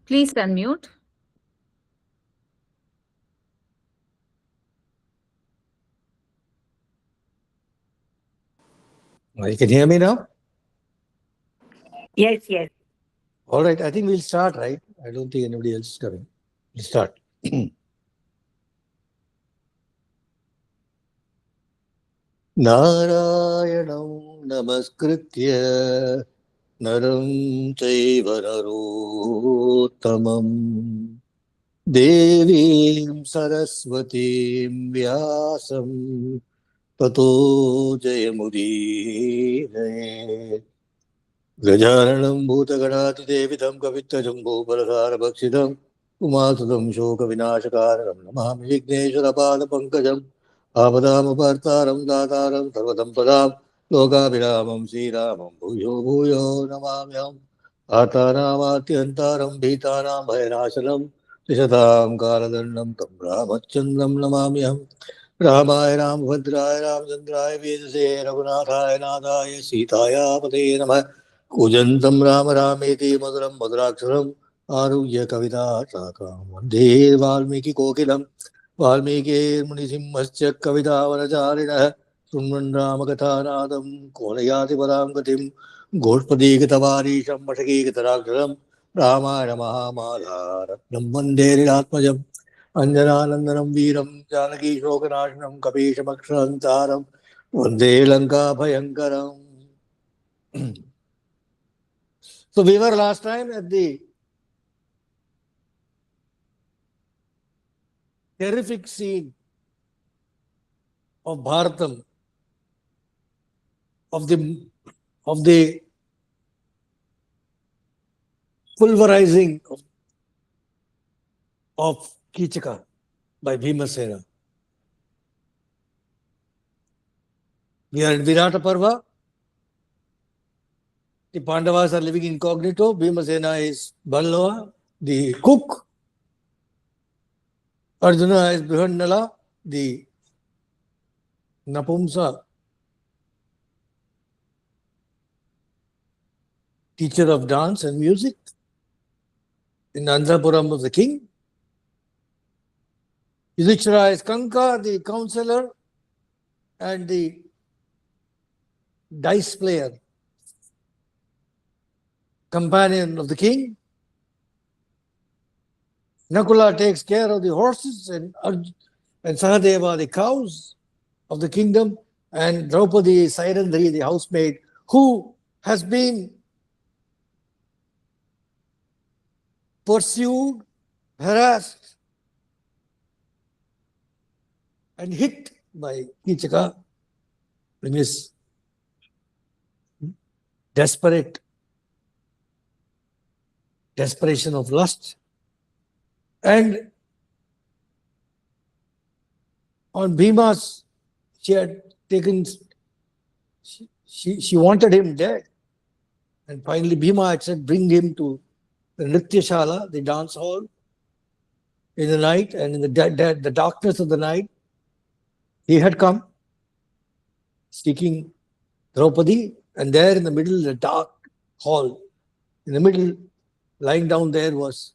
Please unmute. You can hear me now? Yes, yes. All right, I think we'll start, right? I don't think anybody else is coming. We'll start. Narayanam namaskritya naram chaiva narottamam devim saraswatim vyasam tato jayamudire Gajaranam bhutaganati devidam kavittajambo parasarabhakshidam umasudam shoka vinashakaranam namami vigneshwara pankajam Abadamapartaram dataram sarvadam padam lokabhiramam sriramam bhuyo bhuyo namamyam Atanamatyantaram bhitanam bhairashanam Tishatam kaladannam tam ramachandram namamyam Ramaya Ramabhadraya Ramachandraya Vedase Raghunathaya Nadaya Sitaya Pate Namah Kujantam Rama Rameti Maduram Madraksaram Arugya Kavita Sakam Vande Valmiki Kokilam Valmiki Munisimhasya Kavita Vanacharina Sunman Ramakathanadam Kolayati Param Gatim Gospadi Gatavari Shammashaki Gataraksaram Ramayana Mahamala Ratnam Vande Atmajam Anjananandanam Veeram Janaki Shokanashanam Kapishamaksharantaram Vande Lanka Bhayankaram. So we were last time at the terrific scene of Bharatam, of the pulverizing of Kichaka by Bhimasena. We are in Virata Parva. The Pandavas are living incognito. Bhimasena is Balawa, the cook. Arjuna is Brihandala, the Napumsa, teacher of dance and music in Andhrapuram of the king. Yudhisthira is Kanka, the counselor and the dice player, companion of the king. Nakula takes care of the horses and Sahadeva the cows of the kingdom, and Draupadi Sairandhri, the housemaid, who has been pursued, harassed, and hit by Kichaka in his desperation of lust. And on Bhima's, she had taken, she wanted him dead. And finally Bhima had said, bring him to the nitya shala, the dance hall, in the night, and in the darkness of the night, he had come seeking Draupadi, and there in the middle of the dark hall, in the middle, lying down there was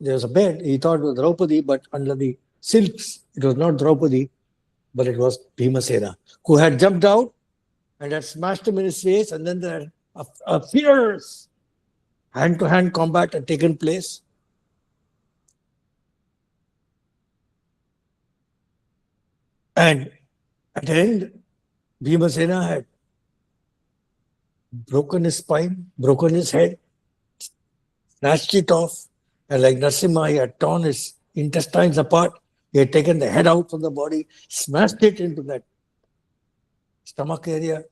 a bed. He thought it was Draupadi, but under the silks, it was not Draupadi, but it was Bhimasena, who had jumped out and had smashed him in his face, and then there a fierce hand-to-hand combat had taken place. And at the end, Bhimasena had broken his spine, broken his head, snatched it off, and like Narasimha, he had torn his intestines apart. He had taken the head out from the body, smashed it into that stomach area,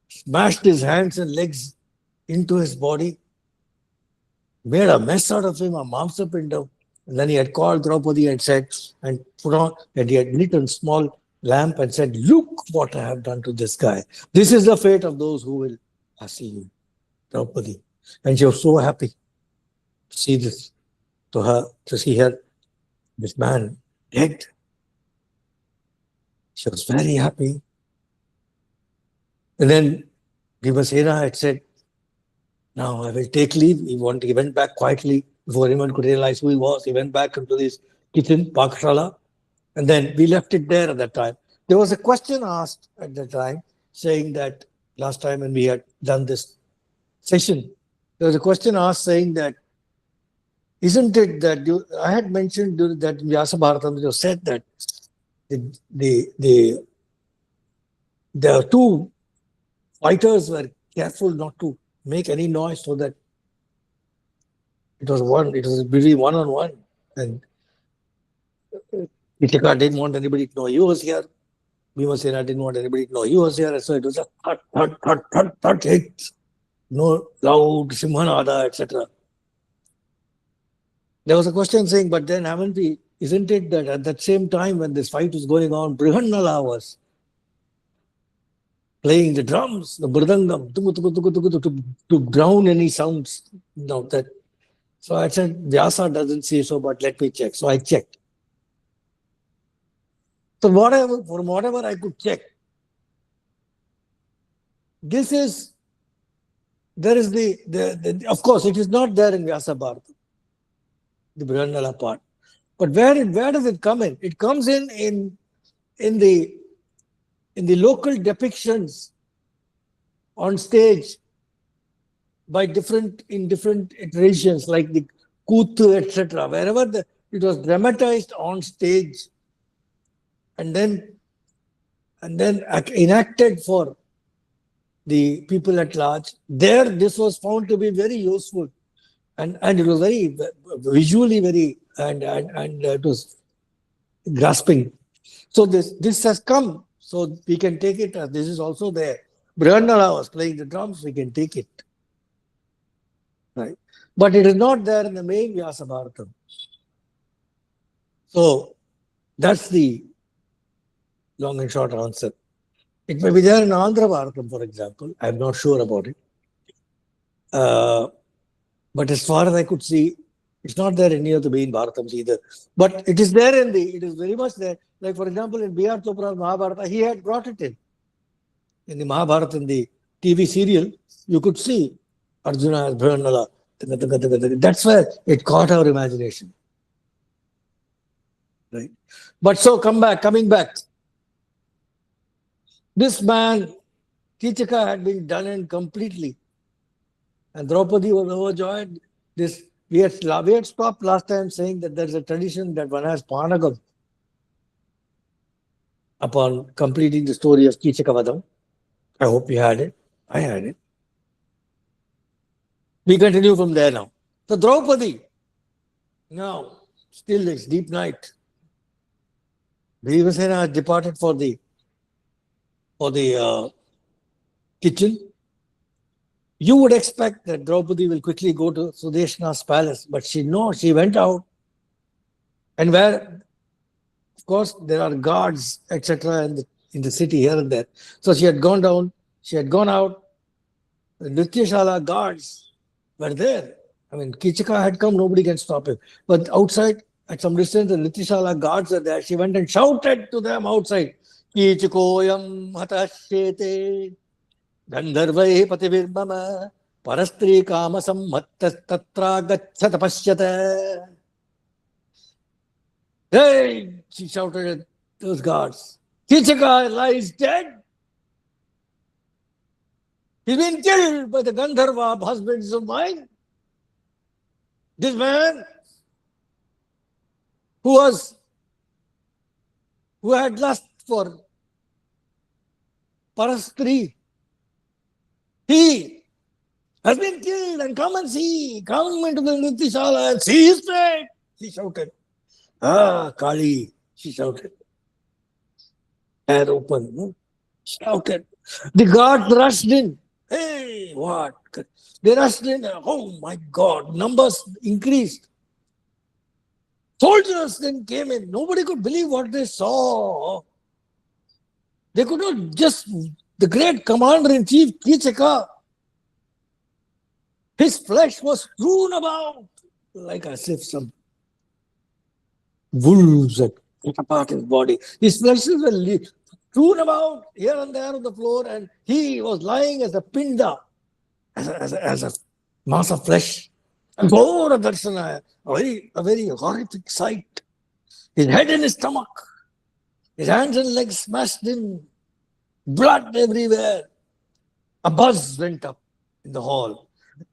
smashed his hands and legs into his body, made a mess out of him, a mamsapindam. And then he had called Draupadi and said, and put on, and he had lit a small lamp and said, look what I have done to this guy. This is the fate of those who will see you, Draupadi. And she was so happy to see this, to see her, this man dead. She was very happy. And then Bhimasena had said, now I will take leave. He went back quietly Before anyone could realize who he was, he went back into this kitchen, Pakashala, and then we left it there at that time. There was a question asked at the time saying that last time when we had done this session, there was a question asked saying that, isn't it that I had mentioned that in Vyasa Bharatam, you said that the two fighters were careful not to make any noise so that it was really one on one. And Kichaka didn't want anybody to know he was here. Bhimasena didn't want anybody to know he was here. So it was a thud, thud, thud, thud, thud hit. No loud Simhanada, etc. There was a question saying, but then isn't it that at that same time when this fight was going on, Brihannala was playing the drums, the mridangam, to drown any sounds. No, that. So I said, Vyasa doesn't say so, but let me check. So I checked. So from whatever I could check, there is of course, it is not there in Vyasa Bharata, the Brihannala part. But where does it come in? It comes in the local depictions on stage in different iterations, like the Kuthu, etc. Wherever it was dramatized on stage and then enacted for the people at large, there this was found to be very useful, and it was very visually very and it was grasping. So this has come, so we can take it as this is also there. Brihannala was playing the drums, we can take it. Right. But it is not there in the main Vyasa Bharatam. So that's the long and short answer. It may be there in Andhra Bharatam, for example. I'm not sure about it. But as far as I could see, it's not there in any of the main Bharatams either. But it is there it is very much there. Like, for example, in B.R. Chopra's Mahabharata, he had brought it in. In the Mahabharata, in the TV serial, you could see Arjuna as Brihannala. That's where it caught our imagination. Right? But so coming back. This man, Kichaka, had been done in completely. And Draupadi was overjoyed. We had stopped last time saying that there's a tradition that one has Panagam upon completing the story of Kichaka Vadam. I hope you had it. I had it. We continue from there now. So Draupadi, now, still it's deep night. Bhimasena has departed for the kitchen. You would expect that Draupadi will quickly go to Sudeshna's palace, but she went out. And where, of course, there are guards, etc., in the city here and there. So she had gone down, she had gone out. The nitya shala guards were there. I mean, Kichaka had come, nobody can stop him. But outside, at some distance, the nitya shala guards are there. She went and shouted to them outside, Kichikoyam hatashete Gandharvai pativirmama parastri kama sammattas tatra gacchata pashyata. Hey, she shouted at those guards. Kichaka lies dead. He's been killed by the Gandharva husbands of mine. This man who had lust for Parastri, he has been killed, and come and see, come into the Nitya and see his fate, she shouted. Ah, Kali, she shouted. Hair open, no? Shouted. The guards rushed in. Hey, what? They rushed in. Oh my God, numbers increased. Soldiers then came in. Nobody could believe what they saw. They could not the great commander-in-chief, Kichaka, his flesh was strewn about like as if some wolves had cut apart his body. His flesh were strewn about here and there on the floor, and he was lying as a pinda, as a mass of flesh. Ghora Darshana, a very horrific sight. His head and his stomach, his hands and legs smashed in, blood everywhere. A buzz went up in the hall.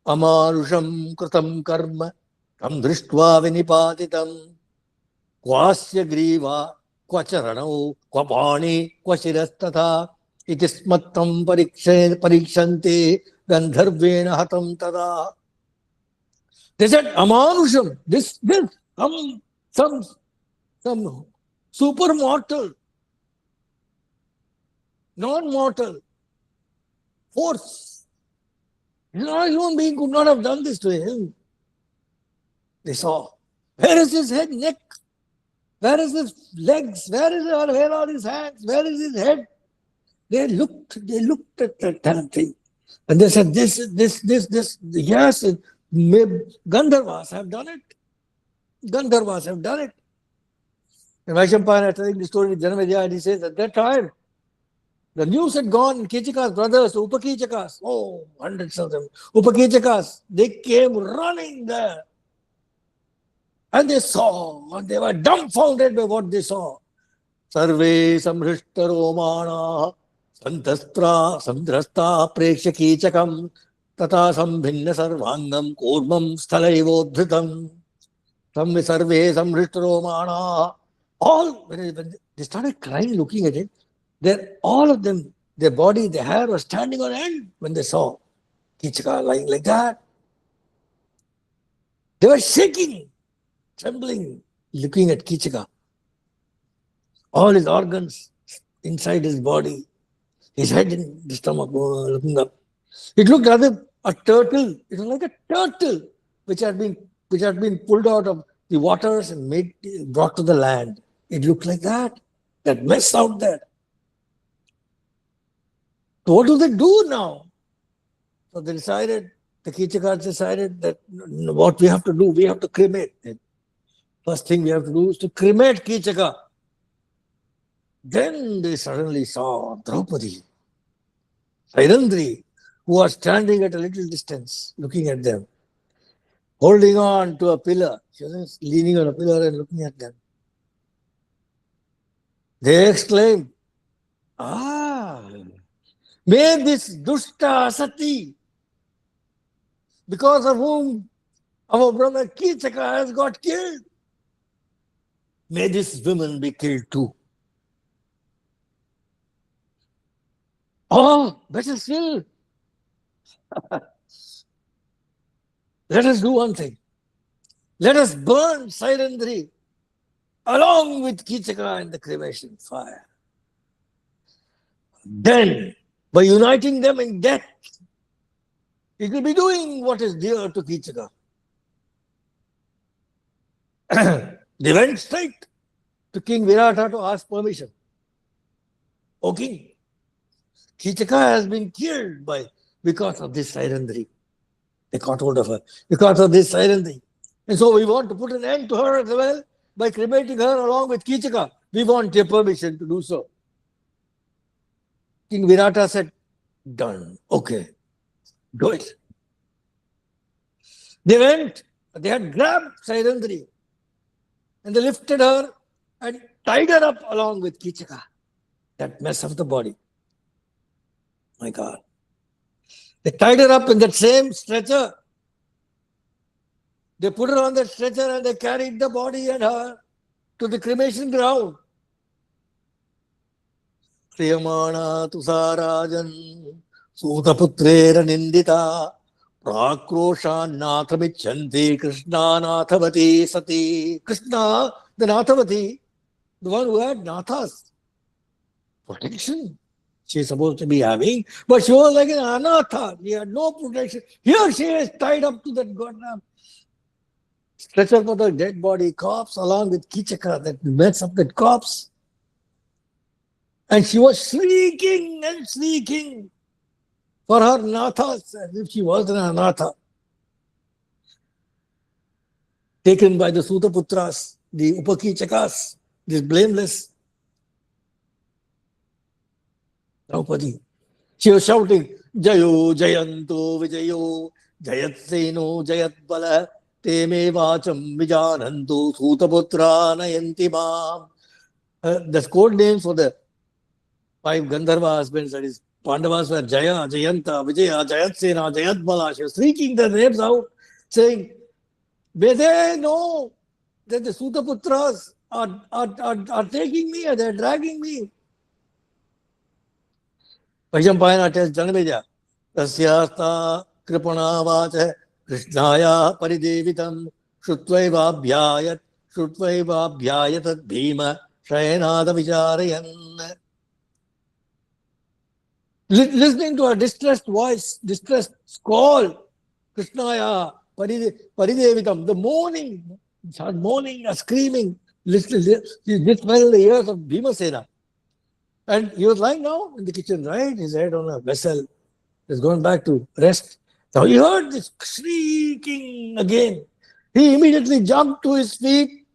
Amarusham Kritam Karma, Tam Drishtva Vinipatitam, Kwasya Griva, Kwacharanau, Kwapani, Kwashirastatha, Itismattam Parikshante, Gandharvena Hatam Tada. They said, Amanusham, some super mortal, non-mortal force. No human being could not have done this to him. They saw. Where is his head, neck? Where is his legs? Where are his hands? Where is his head? They looked at that damn thing. And they said, this, yes, Gandharvas have done it. Gandharvas have done it. And Vaishampayana, telling the story with Janamedya, he says, at that time, the news had gone, Kichaka's brothers, Upakichakas, hundreds of them, Upakichakas, they came running there. And they saw, and they were dumbfounded by what they saw. Sarve samhrishta romana, samdrasta preksha kichakam, tata sambhinna sarvangam, kurmam sthalaivodhritam. Sarve samhrishta romana. All, when they started crying, looking at it, all of them, their body, their hair was standing on end when they saw Kichaka lying like that. They were shaking, trembling, looking at Kichaka. All his organs inside his body, his head in the stomach, looking up. It looked as if a turtle. It was like a turtle which had been pulled out of the waters and brought to the land. It looked like that mess out there. So what do they do now? So the Kichakas decided that what we have to do, we have to cremate him. First thing we have to do is to cremate Kichaka. Then they suddenly saw Draupadi, Sairandhri, who was standing at a little distance, looking at them, holding on to a pillar. She was leaning on a pillar and looking at them. They exclaimed, may this dushta sati, because of whom our brother Kichaka has got killed, may this woman be killed too. Better still. Let us do one thing. Let us burn Sairandhri along with Kichaka in the cremation fire. Then, by uniting them in death, it will be doing what is dear to Kichaka. They went straight to King Virata to ask permission. O King, Kichaka has been killed because of this Sairandhri. They caught hold of her because of this Sairandhri. And so we want to put an end to her as well by cremating her along with Kichaka. We want your permission to do so. King Virata said, done. Okay, do it. They went, they had grabbed Sairandhri and they lifted her and tied her up along with Kichaka, that mess of the body. My God. They tied her up in that same stretcher. They put her on that stretcher and they carried the body and her to the cremation ground. Priyamana tusarajan sutaputrera nindita prakrosha nathamichanti Krishna nathavati sati. Krishna, the Nathavati, the one who had Nathas, protection she is supposed to be having, but she was like an anatha. She had no protection. Here she is tied up to that goddamn stretcher for the dead body corpse along with Kichaka that mess up that corpse. And she was shrieking and shrieking for her nathas as if she was an anatha. Taken by the Sutaputras, the Upakichakas, this blameless Draupadi. She was shouting, Jayo, Jayanto, Vijayo, Jayatseno Jayatbala Teme Vacham Vijanantu Sutaputra Nayanti Mam. The code names for the 5 Gandharva husbands, that is, Pandavas were Jaya, Jayanta, Vijaya, Jayatsena, Jayatbala. She was freaking their names out, saying, may they know that the Sutaputras are taking me, and they're dragging me. Vaishampayana tells Janameja, Tasyasta Kripana Vacha Krishnaya Paridevitam Shutvaiva Bhyayatat Bhima Shayanada Vicharayan. Listening to a distressed voice, distressed call, Krishnaya Paridevitam, the mourning, mourning, screaming, this fell in the ears of Bhimasena. And he was lying down in the kitchen, right? His head on a vessel. He's gone back to rest. Now he heard this shrieking again. He immediately jumped to his feet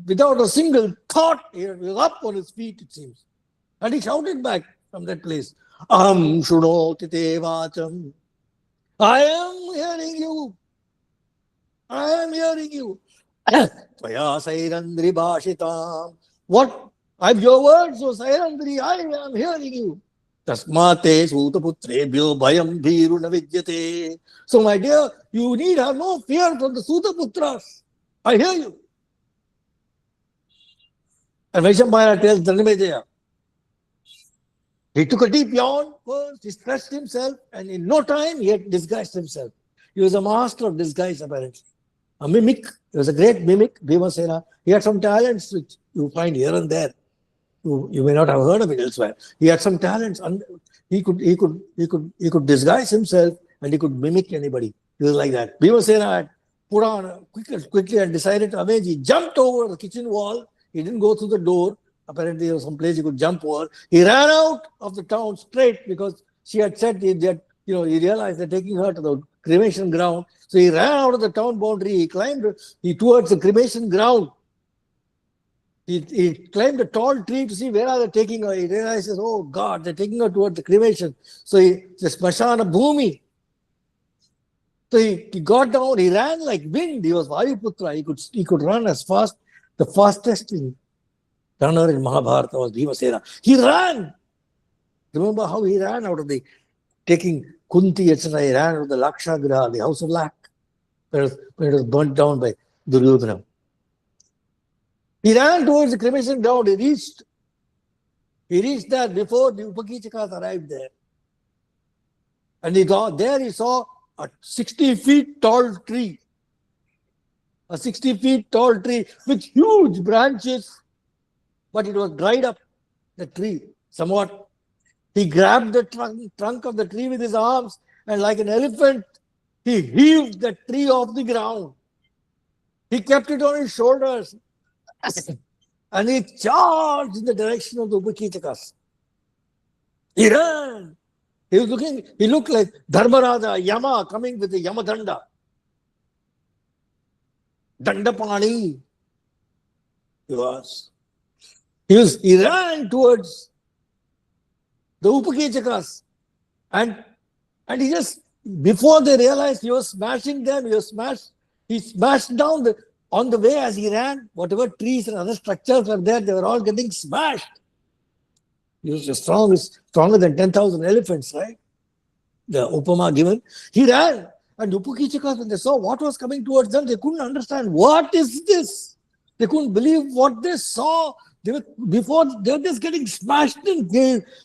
without a single thought. He was up on his feet, it seems. And he shouted back from that place, Aham Shunoti Te Vacham. I am hearing you. I am hearing you. Tvaya Sairandhri Bhashitam. What? I'm your words, O Sairandhri, I am hearing you. Tasmate Sutaputrebhyo Bhayam Bhiru Navidyate. So, my dear, you need have no fear from the Sutaputras. I hear you. And Vaishampayana tells Dhanamejaya, he took a deep yawn first, he stretched himself, and in no time he had disguised himself. He was a master of disguise, apparently. A mimic. He was a great mimic, Bhimasena. He had some talents which you find here and there. You may not have heard of it elsewhere. He had some talents. He could disguise himself and he could mimic anybody. He was like that. Bhimasena had put on quickly and decided to avenge. He jumped over the kitchen wall. He didn't go through the door. Apparently, there was some place he could jump over. He ran out of the town straight because she had said that, he realized they're taking her to the cremation ground. So he ran out of the town boundary. He climbed towards the cremation ground. He climbed a tall tree to see where are they taking her. He realizes, oh God, they're taking her towards the cremation. So the smashana bhumi. So he got down, he ran like wind. He was Vayuputra. He could run as fast. The fastest runner in Mahabharata was Bhimasena. He ran. Remember how he ran out of taking Kunti, etc. He ran out of the Lakshagriha, the house of lac, when it was burnt down by Duryodhana. He ran towards the cremation ground. He reached there before the Upakichakas arrived there. And he saw a 60 feet tall tree. A 60 feet tall tree with huge branches, but it was dried up, the tree, somewhat. He grabbed the trunk of the tree with his arms, and like an elephant, he heaved the tree off the ground. He kept it on his shoulders. And he charged in the direction of the Upakichakas. He ran. He looked like Dharmaraja, Yama, coming with the Yamadanda. Dandapani. He was. He ran towards the Upakichakas. And he just, before they realized he was smashing them, he smashed down on the way as he ran, whatever trees and other structures were there, they were all getting smashed. He was stronger than 10,000 elephants, right? The Upama given. He ran. And Upakichakas, when they saw what was coming towards them, they couldn't understand. What is this? They couldn't believe what they saw. They were just getting smashed in.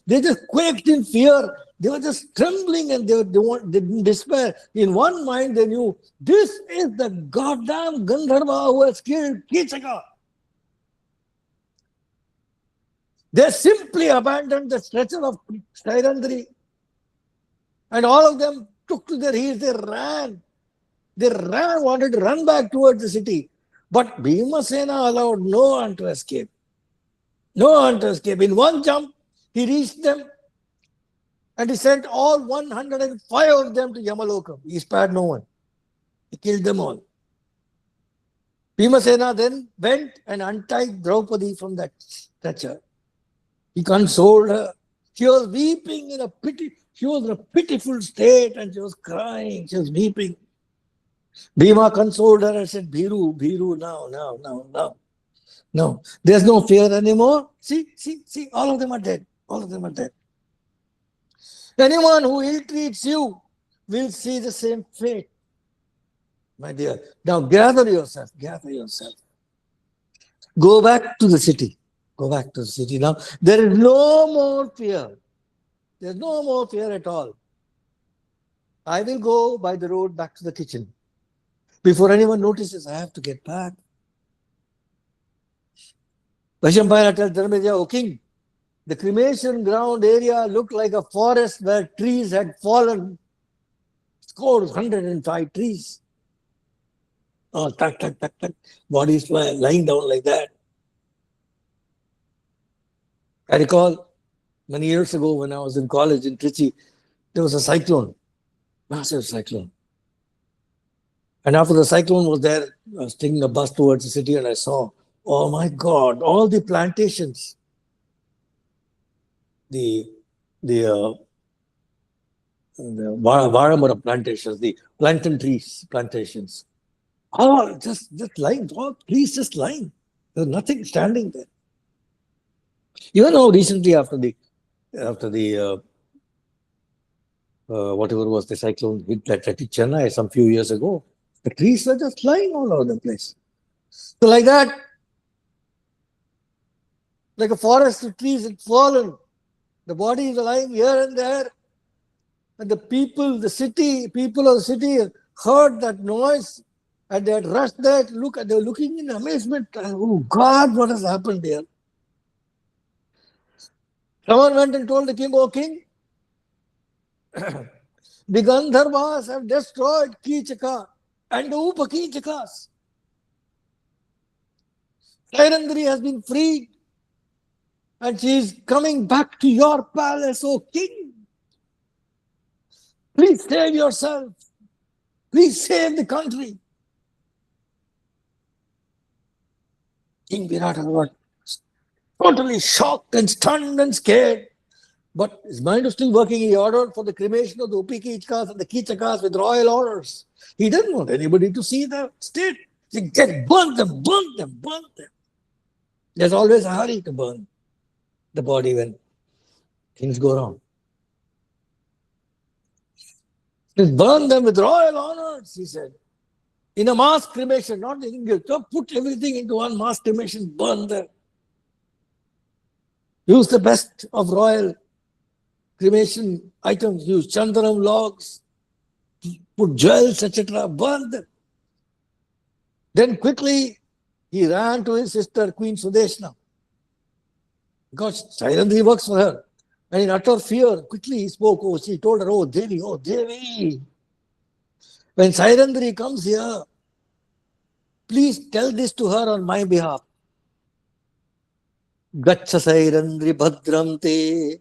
They just quaked in fear. They were just trembling and they didn't despair. In one mind, they knew, this is the goddamn Gandharva who has killed Kichaka. They simply abandoned the stretcher of Sairandhri. And all of them took to their heels. They ran. Wanted to run back towards the city. But Bhimasena allowed no one to escape. No one to escape. In one jump, he reached them. And he sent all 105 of them to Yamalokam. He spared no one. He killed them all. Bhimasena then went and untied Draupadi from that stretcher. He consoled her. She was weeping in a pity. She was in a pitiful state and she was crying, she was weeping. Bhima consoled her and said, Bhiru, Bhiru, now. No, there's no fear anymore. See, all of them are dead. All of them are dead. Anyone who ill treats you will see the same fate, my dear. Now gather yourself, gather yourself. Go back to the city. Go back to the city. Now there is no more fear. There's no more fear at all. I will go by the road back to the kitchen. Before anyone notices, I have to get back. Vaishampayana tells Dharmeja, O king, the cremation ground area looked like a forest where trees had fallen. Scores, 105 trees. Oh, tuck. Bodies lying down like that. I recall many years ago when I was in college in Trichy, there was a cyclone, massive cyclone. And after the cyclone was there, I was taking a bus towards the city and I saw, oh my God, all the plantations, the Varamura plantations, the plantain trees plantations, all just lying, all trees just lying. There's nothing standing there. You know, recently after the whatever was the cyclone hit Chennai some few years ago, the trees were just lying all over the place. So like that, like a forest of trees had fallen. The bodies are lying here and there. And the people of the city heard that noise and they had rushed there to look and they were looking in amazement. Oh God, what has happened here? Someone went and told the king, oh king, the Gandharvas have destroyed Kichaka and the Upakichakas. Sairandhri has been freed and she is coming back to your palace, O king. Please save yourself. Please save the country. King Virata was totally shocked and stunned and scared. But his mind was still working. He ordered for the cremation of the Upakichakas and the Kichakas with royal orders. He didn't want anybody to see the state. He said, burn them. There's always a hurry to burn the body when things go wrong. Just burn them with royal honors, he said. In a mass cremation, not in English. So put everything into one mass cremation, burn them. Use the best of royal cremation items. Use chandanam logs, put jewels, etc. Burn them. Then quickly he ran to his sister, Queen Sudeshna. Because Sairandhri works for her. And in utter fear, quickly he spoke. Oh, she told her, oh Devi. When Sairandhri comes here, please tell this to her on my behalf. Gaccha Sairandhri bhadram te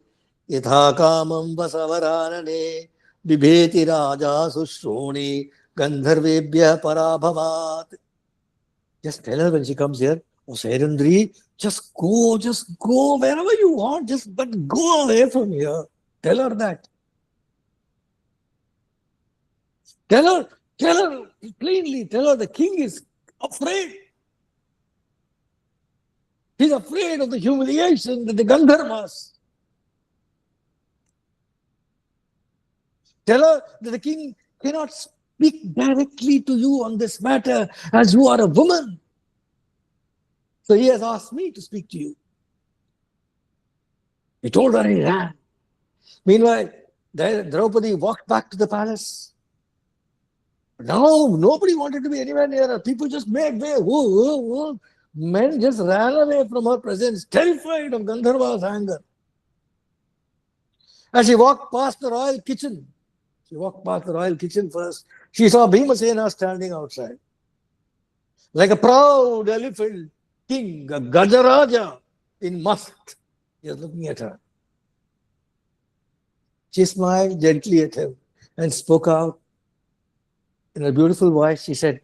yatha kamam vasavaranane bibheti raja sushroni gandharvebhya parabhavat. Just tell her when she comes here, oh Sairandhri, just go wherever you want, but go away from here. Tell her that. Tell her plainly, tell her the king is afraid. He's afraid of the humiliation that the Gandharvas. Tell her that the king cannot speak directly to you on this matter as you are a woman. So he has asked me to speak to you. He told her he ran. Meanwhile, Draupadi walked back to the palace. No, nobody wanted to be anywhere near her. People just made way. Whoa. Men just ran away from her presence, terrified of Gandharva's anger. As she walked past the royal kitchen, first, she saw Bhimasena standing outside. Like a proud elephant king, a Gajaraja in must. He was looking at her. She smiled gently at him and spoke out in a beautiful voice. She said,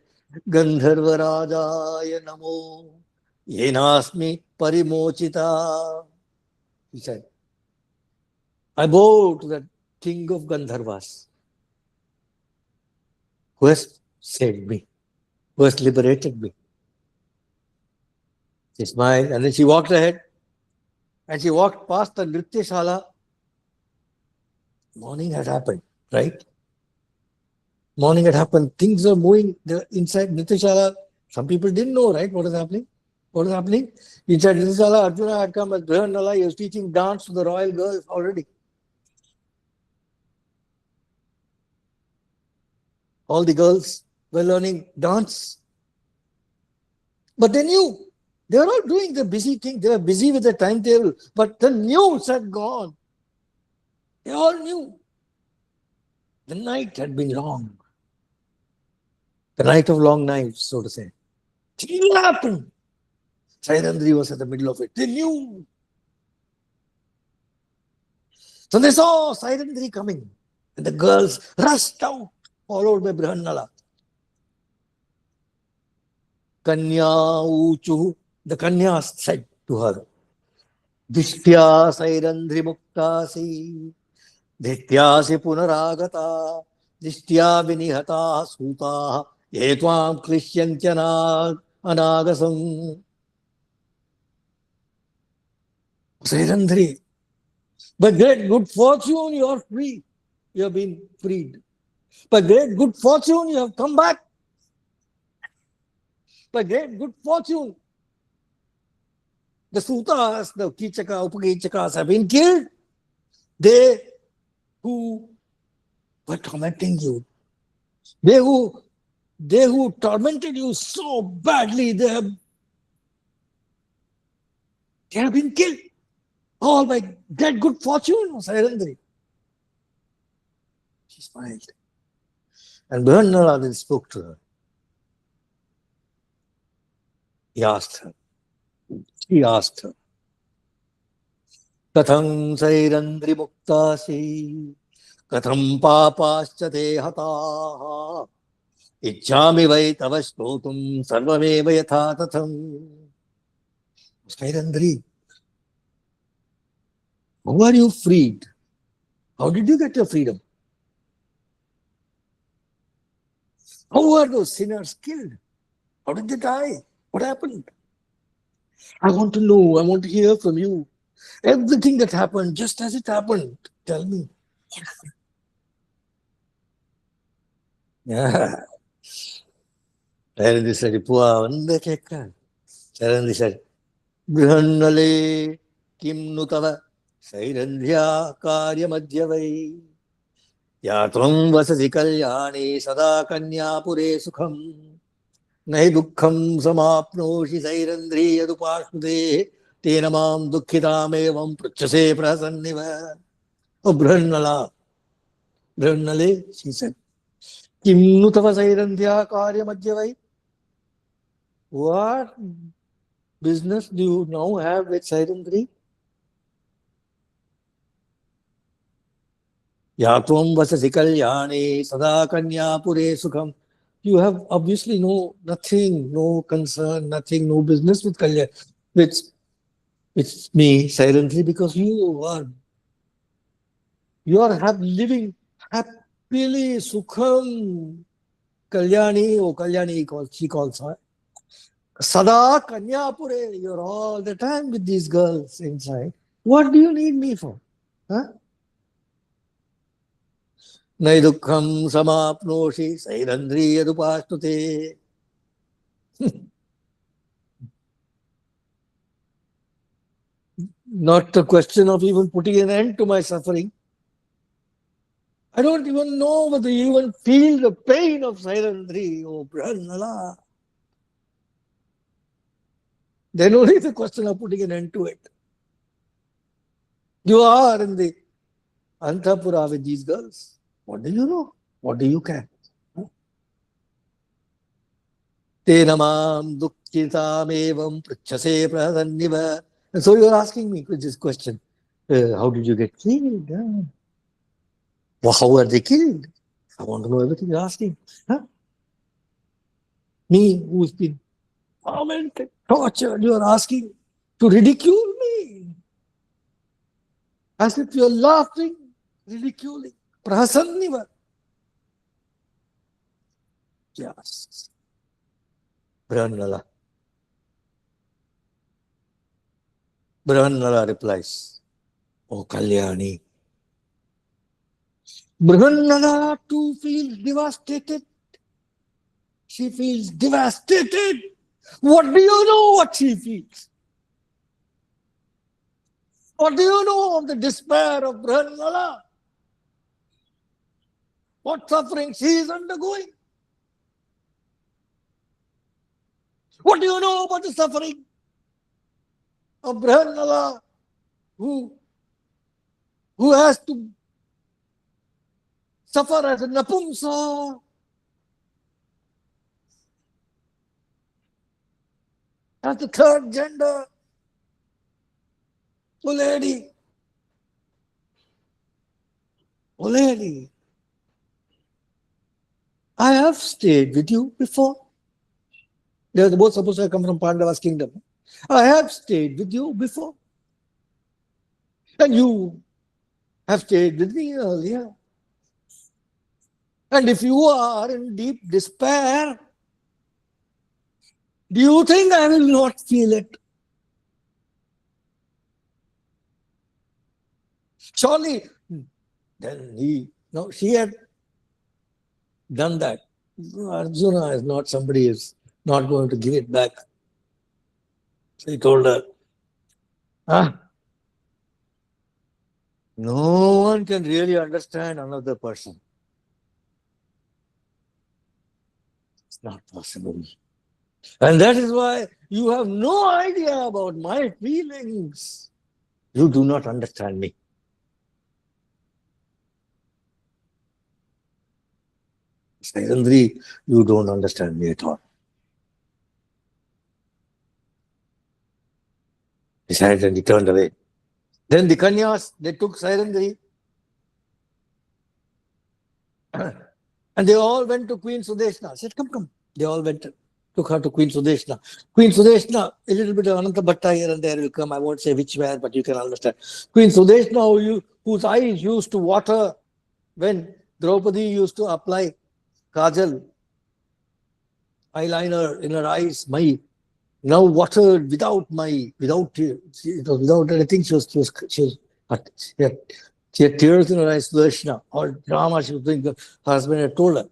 Gandharva Rajaya Namo Yenasmi Parimochita. He said, I bow to that king of Gandharvas, who has saved me, who has liberated me. She smiled and then she walked ahead and she walked past the nitya shala. Morning had happened, right? Morning had happened. Things were moving inside nitya shala. Some people didn't know, right, what is happening. What is happening? Inside nitya shala, Arjuna had come as Duryodhana. He was teaching dance to the royal girls already. All the girls were learning dance. But they knew. They were all doing the busy thing. They were busy with the timetable. But the news had gone. They all knew. The night had been long. The night of long knives, so to say. It happened. Sairandhri was at the middle of it. They knew. So they saw Sairandhri coming. And the girls rushed out, followed by Brihannala. Kanya Uchu. The Kanyas said to her, Dishtya Sairandhri Muktasi, Dhityasi Punaragata, Dishtya Vinihata Suta, Yetvam Krishyantyana Anagasam. Sairandhri, by great good fortune you are free. You have been freed. By great good fortune you have come back. By great good fortune, the Sutas, the Kichaka, Upakichakas have been killed. They who were tormenting you, they who tormented you so badly, they have been killed. All by great good fortune, Sairandhri. She smiled. And Brihannala then spoke to her. He asked her. He asked her, Katham Sairandhri Muktasi, Katham Papascha Te Hataha, Ichchami Vai Tavashtotum Sarvameva Yatha Tatham. Sairandhri, how are you freed? How did you get your freedom? How were those sinners killed? How did they die? What happened? I want to know. I want to hear from you. Everything that happened, just as it happened. Tell me. Yeah. Sairandhri said, Pua, Sairandhri said, Brihannale kim nutava Sairandhya karya madhyavai Yatram vasasi kalyani sada kanyapure sukham Nahi dukkham samapnoshi Sairandhri yadupashmude Tena mam dukkhitam evam pruchase prasanniva. Oh, Brihannale, she said, Kim nutava Sairandhya karya madhyavai. What business do you now have with Sairandhri? Yatvam vasasi kalyani sada kanyapure sukham. You have obviously nothing, no concern, nothing, no business with Kalyan, with me, Sairandhri, because you are living happily, sukham, Kalyani, she calls her. Sada Kanyapure, you're all the time with these girls inside. What do you need me for? Huh? Naidukham samapnoshi Sairandhri yadupashtute. Not the question of even putting an end to my suffering. I don't even know whether you even feel the pain of Sairandhri. Oh, Brihannala. Then only the question of putting an end to it. You are in the Antapura with these girls. What do you know? What do you care? Tenamam dukkhitam evam pruchase prasanniva. And so you're asking me this question. How did you get killed? Well, how were they killed? I want to know everything you're asking. Huh? Me, who's been tormented, tortured, you're asking to ridicule me. As if you're laughing ridiculing, prahasanniva. Yes. Brahmanala. Brahmanala replies, "O Kalyani." Brahmanala too feels devastated. She feels devastated. What do you know what she feels? What do you know of the despair of Brahmanala? What suffering she is undergoing? What do you know about the suffering of Brahmanala who has to suffer as a napumsa, as the third gender, O lady, O lady, I have stayed with you before. They were both supposed to have come from Pandavas' kingdom. I have stayed with you before. And you have stayed with me earlier. And if you are in deep despair, do you think I will not feel it? Surely, then she had done that. Arjuna is not somebody who is not going to give it back. So he told her, no one can really understand another person. It's not possible. And that is why you have no idea about my feelings. You do not understand me. Sairandhri, you don't understand me at all. He said, and he turned away. Then the Kanyas, they took Sairandhri and they all went to Queen Sudeshna. Said, come. They all went, took her to Queen Sudeshna. Queen Sudeshna, a little bit of Ananta Bhatta here and there will come. I won't say which where, but you can understand. Queen Sudeshna, whose eyes used to water when Draupadi used to apply kajal, eyeliner in her eyes, now watered without anything. She had tears in her eyes, Sudarshana, or drama she was doing. Her husband had told her.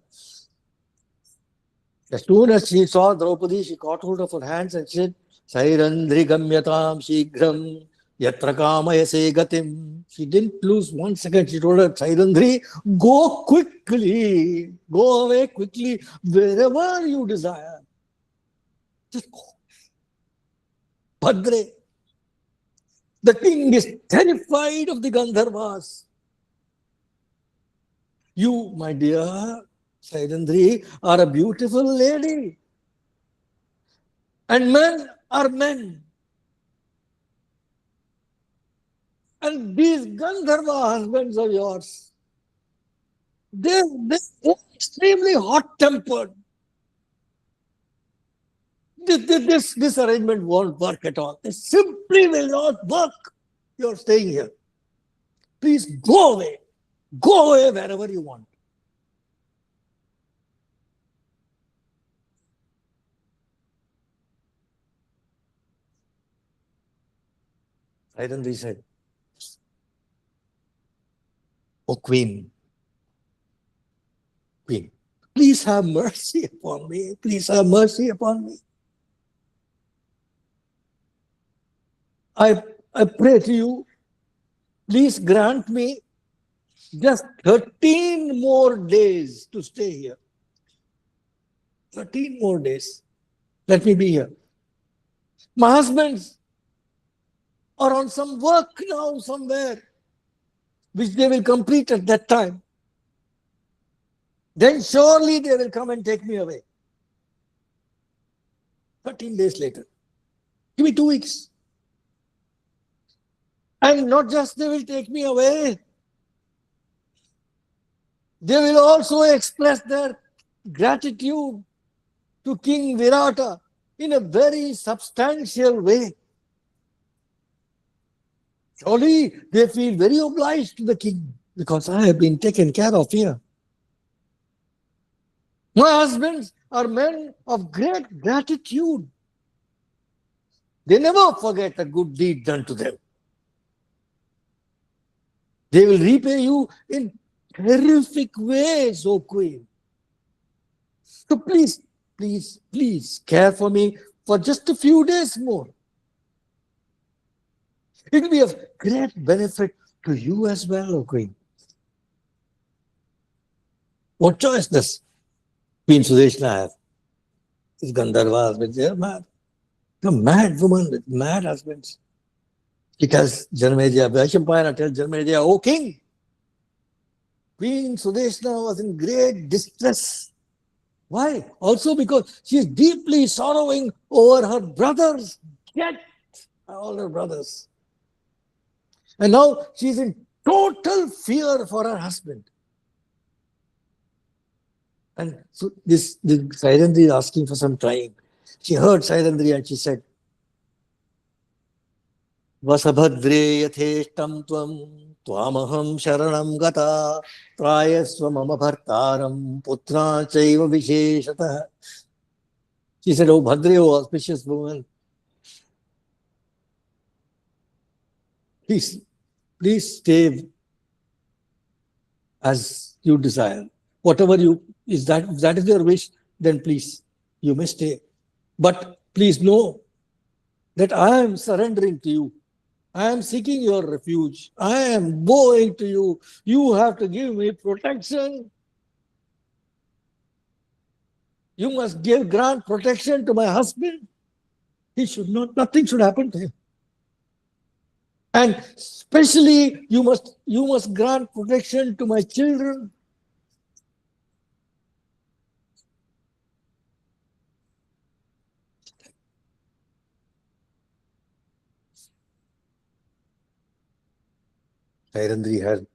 As soon as she saw Draupadi, she caught hold of her hands and said, Sairandhri gamyatam shigram yatra kamayase gatim. She didn't lose 1 second. She told her, Sairandhri, go quickly. Go away quickly wherever you desire. Just go. Bhadre. The king is terrified of the Gandharvas. You, my dear Sairandhri, are a beautiful lady. And men are men. And these Gandharva husbands of yours, they're extremely hot-tempered. This arrangement won't work at all. It simply will not work. You're staying here. Please go away. Go away wherever you want. Sairandhri said, "O Queen, please have mercy upon me. Please have mercy upon me. I pray to you, please grant me just 13 more days to stay here. 13 more days. Let me be here. My husbands are on some work now somewhere, which they will complete at that time. Then surely they will come and take me away. 13 days later. Give me 2 weeks. And not just they will take me away, they will also express their gratitude to King Virata in a very substantial way. Surely they feel very obliged to the king. because I have been taken care of here. My husbands are men of great gratitude. They never forget a good deed done to them. They will repay you in terrific ways, O Queen. So please, please, please care for me for just a few days more. It will be of great benefit to you as well, O Queen. What choice does Queen Sudeshna have? These Gandharvas, but they are mad. They're mad women with mad husbands. She tells Janmeja, Vaishampayana tells Janmeja, O king, Queen Sudeshna was in great distress. Why? Also because she is deeply sorrowing over her brothers. Get all her brothers. And now she is in total fear for her husband. And so this Sairandhri is asking for some time. She heard Sairandhri and she said, Vasabhadre yatheshtam tvam tvamaham sharanam gata prayasva mama bhartaram putra chaiva visheshata. She said, Oh Bhadre, oh auspicious woman, please stay as you desire. Whatever if that is your wish, then please, you may stay. But please know that I am surrendering to you. I am seeking your refuge. I am bowing to you. You have to give me protection. You must grant protection to my husband. Nothing should happen to him. And especially you must grant protection to my children. Sairandhri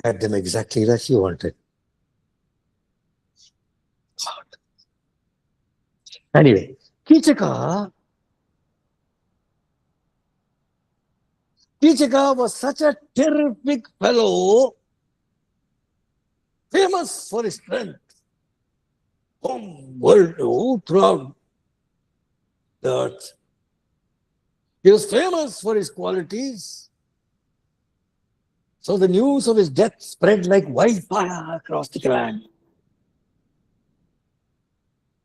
had them exactly as she wanted. Anyway, Kichaka was such a terrific fellow, famous for his strength, throughout the earth. He was famous for his qualities. So the news of his death spread like wildfire across the clan.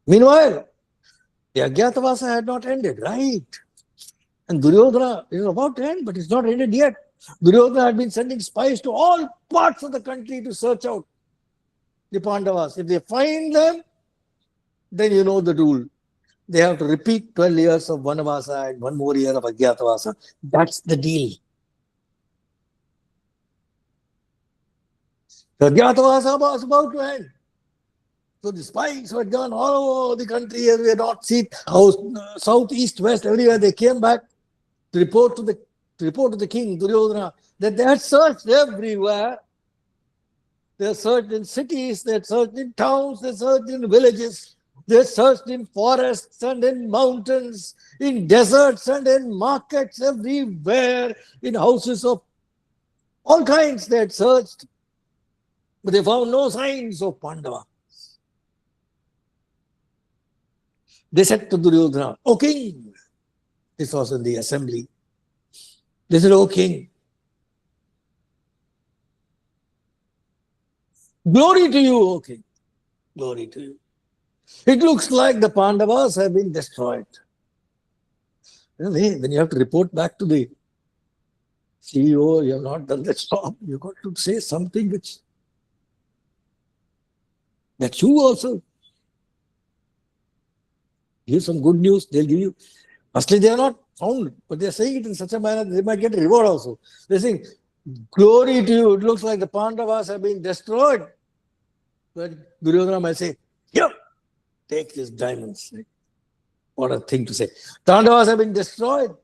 Meanwhile, the Ajnatavasa had not ended, right? And Duryodhana is about to end, but it's not ended yet. Duryodhana had been sending spies to all parts of the country to search out the Pandavas. If they find them, then you know the rule. They have to repeat 12 years of Vanavasa and one more year of Ajnatavasa. That's the deal. The Ajnatavasa was about to end. So the spies were gone all over the country, everywhere, north, south, east, west, everywhere. They came back to report to the king, Duryodhana, that they had searched everywhere. They had searched in cities, they had searched in towns, they had searched in villages, they had searched in forests and in mountains, in deserts and in markets, everywhere, in houses of all kinds they had searched. But they found no signs of Pandava. They said to Duryodhana, O king, this was in the assembly. They said, O king, glory to you, O king, glory to you. It looks like the Pandavas have been destroyed. When you have to report back to the CEO, you have not done the job. You've got to say something that you also give some good news. They'll give you. Firstly, they are not found, but they are saying it in such a manner that they might get a reward also. They're saying, glory to you. It looks like the Pandavas have been destroyed. But Duryodhana might say, here, take these diamonds. What a thing to say. Pandavas have been destroyed.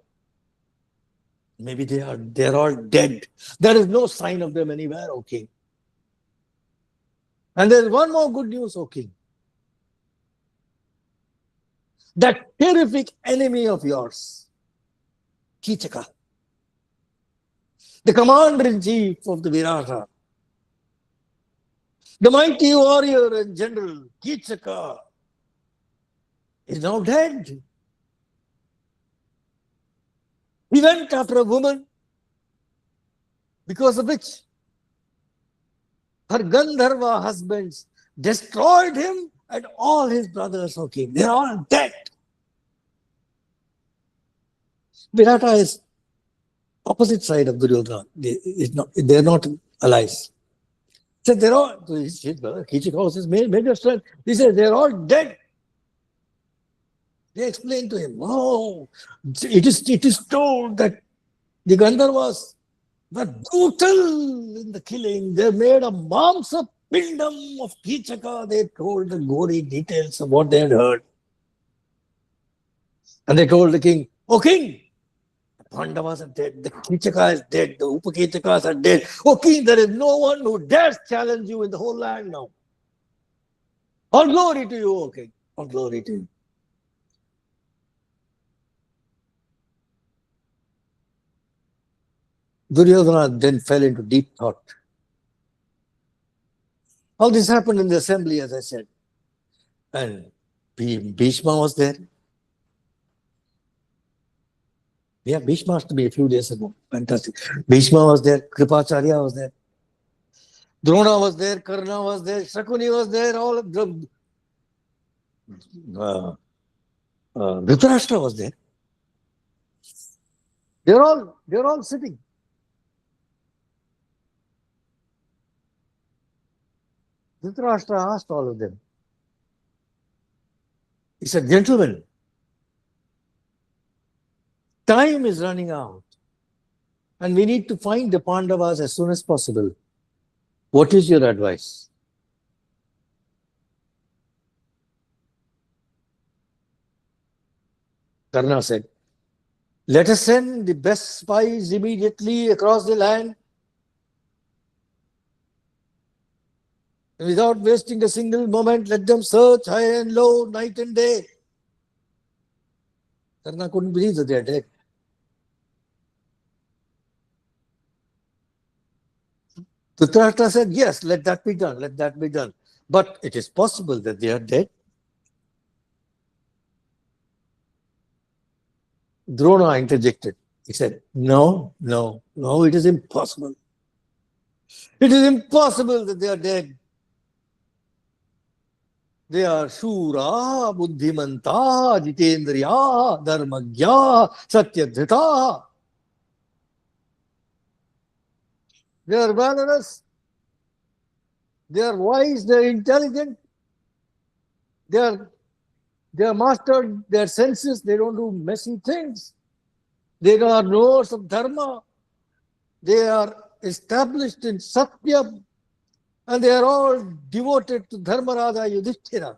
Maybe they're all dead. There is no sign of them anywhere, O king. And there's one more good news, O king. That terrific enemy of yours, Kichaka, the commander-in-chief of the Virata, the mighty warrior and general Kichaka, is now dead. He went after a woman because of which her Gandharva husbands destroyed him and all his brothers of king. They're all dead. Virata is opposite side of Duryodhana. They're not allies. So they're all, his brother Kichaka was his major strength. He said they're all dead. They explained to him, oh, it is told that the Gandharvas were brutal in the killing. They made a mamsa pindam of Kichaka. They told the gory details of what they had heard. And they told the king, oh king, the Pandavas are dead, the Kichaka is dead, the Upakichakas are dead. Oh king, there is no one who dares challenge you in the whole land now. All glory to you, O king. All glory to you. Duryodhana then fell into deep thought. All this happened in the assembly, as I said. And Bhishma was there. Yeah, Bhishma must be a few days ago. Fantastic. Bhishma was there. Kripacharya was there. Drona was there. Karna was there. Shakuni was there. All of them. Dhritarashtra was there. They're all sitting. Dhritarashtra asked all of them. He said, gentlemen, time is running out and we need to find the Pandavas as soon as possible. What is your advice? Karna said, let us send the best spies immediately across the land without wasting a single moment. Let them search high and low, night and day. Karna couldn't believe that they are dead. Dhritarashtra said, yes, let that be done, let that be done. But it is possible that they are dead. Drona interjected. He said, no, it is impossible. It is impossible that they are dead. They are Shura, Buddhimanta, Jitendriya, Dharmagya, Satyadhrita. They are valorous. They are wise. They are intelligent. They are mastered their senses. They don't do messy things. They are knowers of dharma. They are established in Satya. And they are all devoted to Dharmaraja Yudhisthira.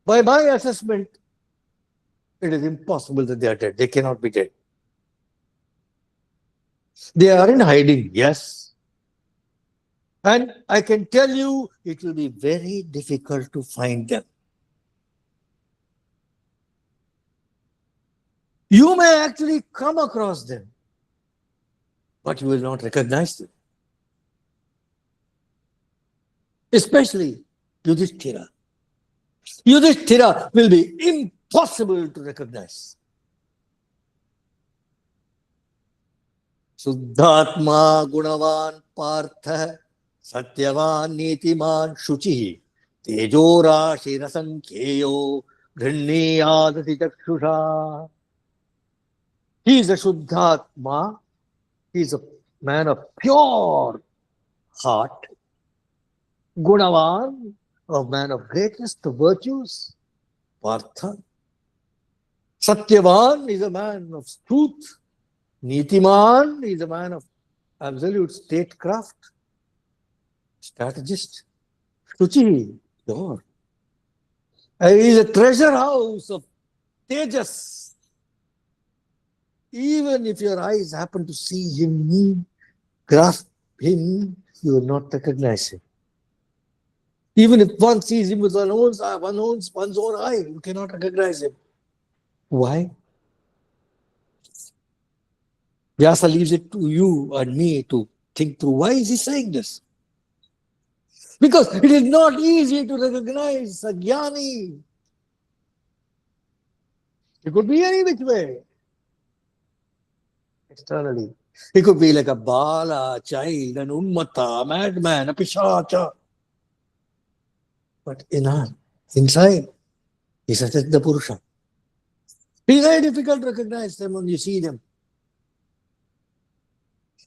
By my assessment, it is impossible that they are dead. They cannot be dead. They are in hiding, yes. And I can tell you, it will be very difficult to find them. You may actually come across them, but you will not recognize them. Especially Yudhisthira. Yudhisthira will be impossible to recognize. Suddhatma Gunavan Partha Satyavan Nitiman Shuchi Tejora Shirasankheyo Ghranniyadati Chakshusha. He is a Shuddhatma. He is a man of pure heart. Gunavan, a man of greatness, the virtues. Partha. Satyavan is a man of truth. Nitiman is a man of absolute statecraft. Strategist. Shuchi, Lord. He is a treasure house of tejas. Even if your eyes happen to see him, grasp him, you will not recognize him. Even if one sees him with one's own eye, you cannot recognize him. Why? Vyasa leaves it to you and me to think through why is he saying this. Because it is not easy to recognize a jnani. It could be any which way. Externally. He could be like a bala, a child, an unmata, a madman, a pishacha. But inside, he's a the Purusha. It's very difficult to recognize them when you see them.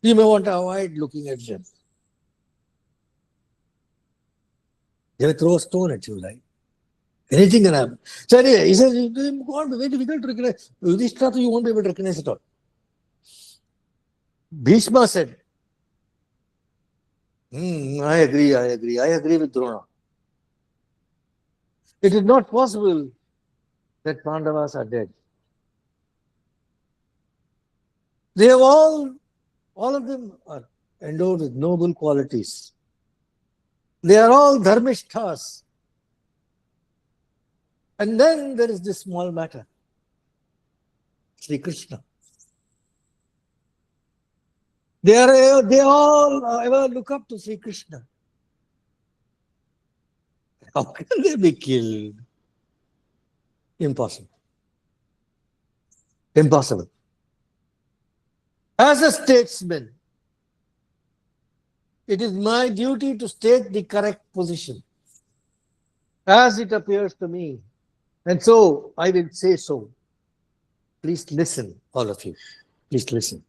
You may want to avoid looking at them. They will throw a stone at you, right? Anything can happen. So anyway, he says, it will be very difficult to recognize. Yudhisthira, you won't be able to recognize at all. Bhishma said, I agree with Drona. It is not possible that Pandavas are dead. They have all of them are endowed with noble qualities. They are all dharmishthas. And then there is this small matter, Sri Krishna. They all ever look up to Sri Krishna. How can they be killed? Impossible. Impossible. As a statesman, it is my duty to state the correct position as it appears to me. And so I will say so. Please listen, all of you. Please listen.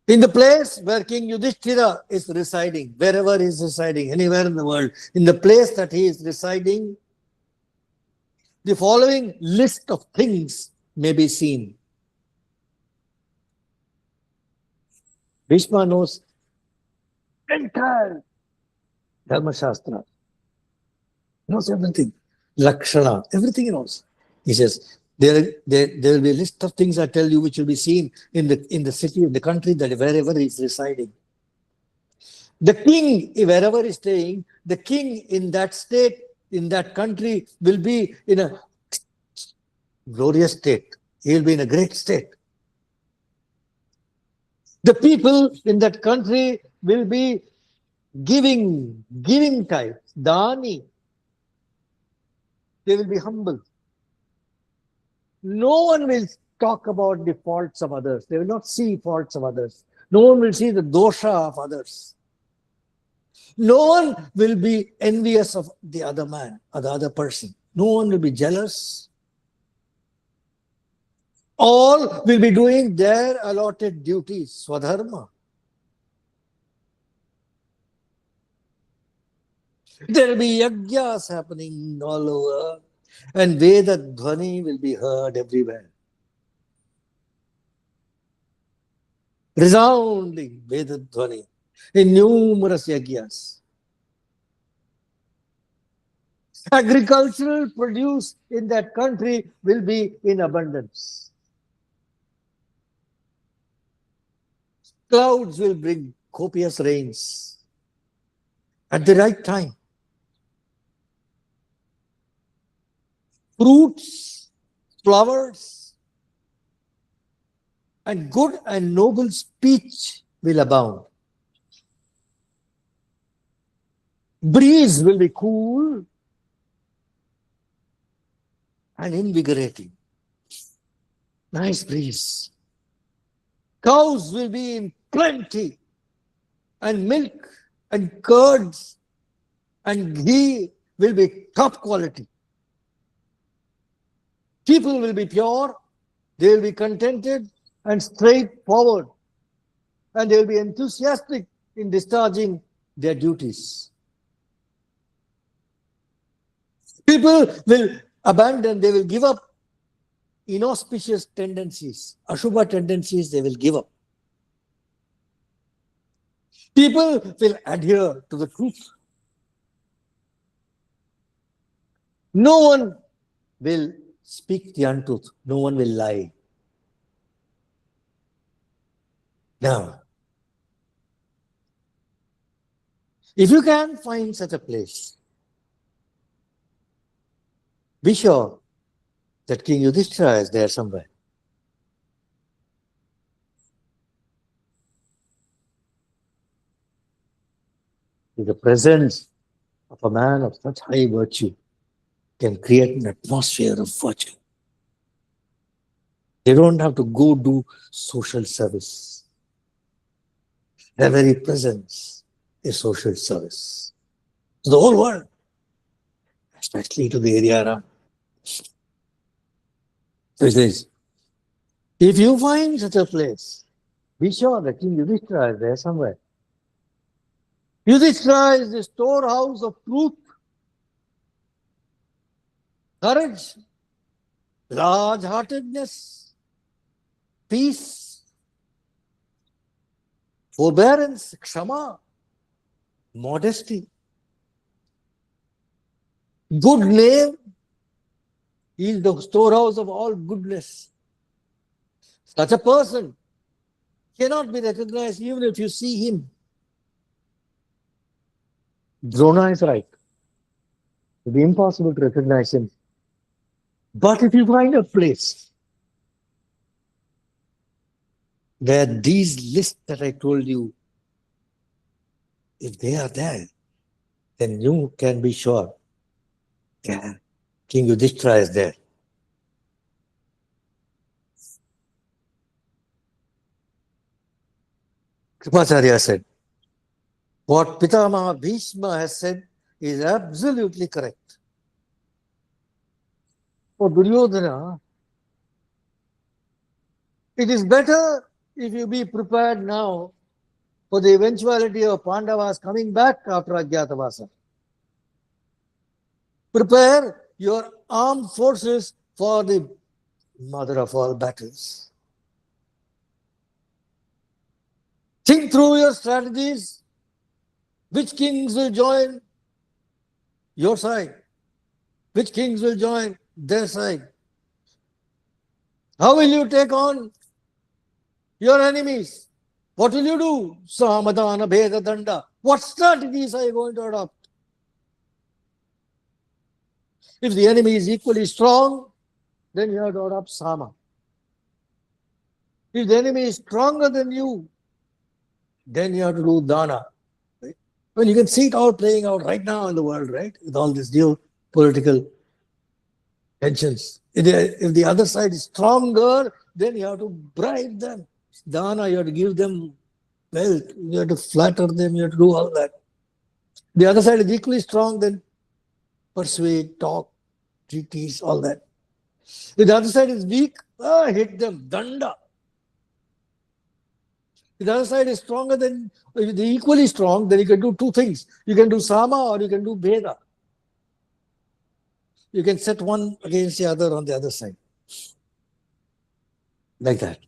In the place where King Yudhisthira is residing, wherever he is residing, anywhere in the world, in the place that he is residing, the following list of things may be seen. Bhishma knows entire Dharma Shastra. Knows everything. Lakshana, everything he knows. He says, there will be a list of things I tell you which will be seen in the city, in the country, that wherever he is residing. The king, wherever he is staying, the king in that state, in that country, will be in a glorious state. He will be in a great state. The people in that country will be giving type, dani. They will be humble. No one will talk about the faults of others. They will not see faults of others. No one will see the dosha of others. No one will be envious of the other man or the other person. No one will be jealous. All will be doing their allotted duties, swadharma. There will be yajnas happening all over, and Veda Dhvani will be heard everywhere. Resounding Veda Dhvani in numerous yajnas. Agricultural produce in that country will be in abundance. Clouds will bring copious rains at the right time. Fruits, flowers, and good and noble speech will abound. Breeze will be cool and invigorating. Nice breeze. Cows will be in plenty, and milk and curds and ghee will be top quality. People will be pure, they will be contented and straightforward, and they will be enthusiastic in discharging their duties. People will abandon, they will give up inauspicious tendencies, ashubha tendencies, they will give up. People will adhere to the truth. No one will speak the untruth. No one will lie. Now, if you can find such a place, be sure that King Yudhisthira is there somewhere. The presence of a man of such high virtue can create an atmosphere of virtue. They don't have to go do social service. Their very presence is social service to the whole world, especially to the area around. So he says, if you find such a place, be sure that King Yudhisthira is there somewhere. Yudhisthira is the storehouse of truth, courage, large-heartedness, peace, forbearance, kshama, modesty, good name. He is the storehouse of all goodness. Such a person cannot be recognized even if you see him. Drona is right. It will be impossible to recognize him. But if you find a place where these lists that I told you, if they are there, then you can be sure that King Yudhisthira is there. Kripacharya said, what Pitamaha Bhishma has said is absolutely correct. For Duryodhana, it is better if you be prepared now for the eventuality of Pandavas coming back after Ajnatavasa. Prepare your armed forces for the mother of all battles. Think through your strategies. Which kings will join your side? Which kings will join their side? How will you take on your enemies? What will you do? Samadana, Bheda, Danda. What strategies are you going to adopt? If the enemy is equally strong, then you have to adopt Sama. If the enemy is stronger than you, then you have to do Dana. Right? Well, you can see it all playing out right now in the world, right? With all these geopolitical tensions. If the other side is stronger, then you have to bribe them. Dana, you have to give them wealth. You have to flatter them. You have to do all that. The other side is equally strong, then persuade, talk, treaties, all that. If the other side is weak, hit them, danda. If the other side is stronger than, if they're equally strong, then you can do two things. You can do sama or you can do bheda. You can set one against the other on the other side. Like that.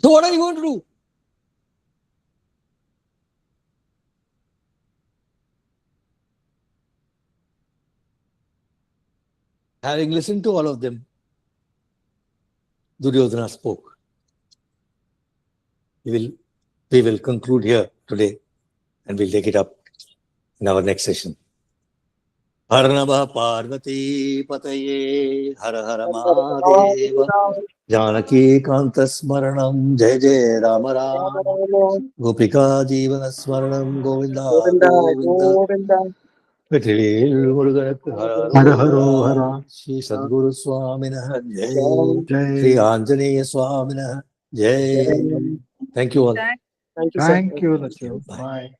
So what are you going to do? Having listened to all of them, Duryodhana spoke. We will conclude here today and we'll take it up in our next session. Har Namah Parvati Pataye Har Har Mahadeva Janaki Kanta Smaranam Jai Jai Rama Rama Gopika Jivana Smaranam Govinda Govinda Vetil Muruganak Hara Haro Hara Shri Sadguru Swaminah Jai Shri Anjaneya Swaminah Jai. Thank you all. Thank you, sir. Thank you, Nacho. Bye.